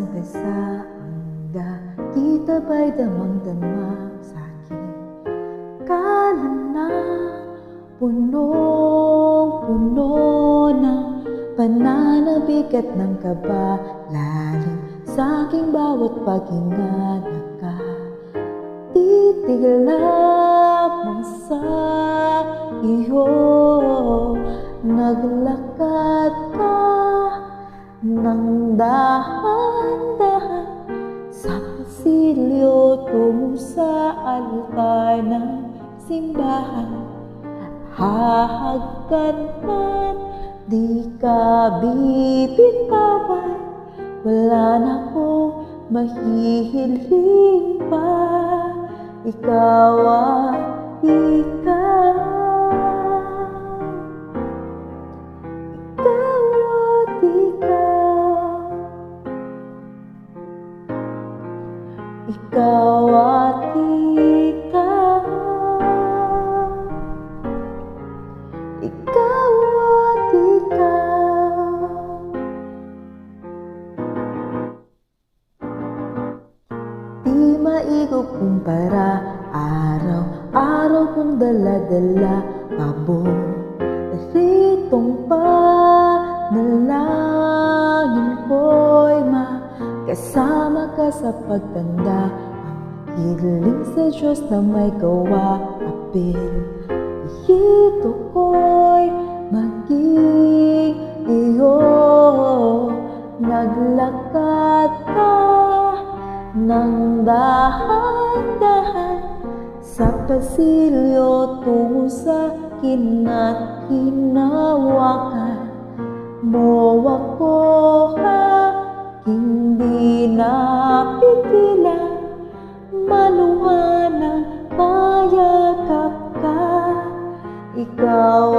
umpisa hanggang kita ba'y damang-dama sa'kin. Kala na punong-puno ng pananabik at ng kaba, lalim sa'king bawat paghinga. Nakatitig lamang sa iyo, naglakad ka ng dahan-dahan sa pasilyo tungo sa altar ng simbahan. Hahagkan man, di ka bibitawan, wala na akong mahihiling pa. Ikaw at ikaw, ikaw at ikaw, ikaw at ikaw, ikaw at ikaw. Di maikukumpara, araw-araw kong dala-dala paboritong panalangin ko'y makasama ka sa pagtanda. Ang hiling sa Diyos na may gawa, apelyido ko'y maging iyo. Naglakad ka ng dahan-dahan sa pasilyo tungo sa akin, hinawakan mo ako, hindi napigilan, maluha ng payakap ka. Ikaw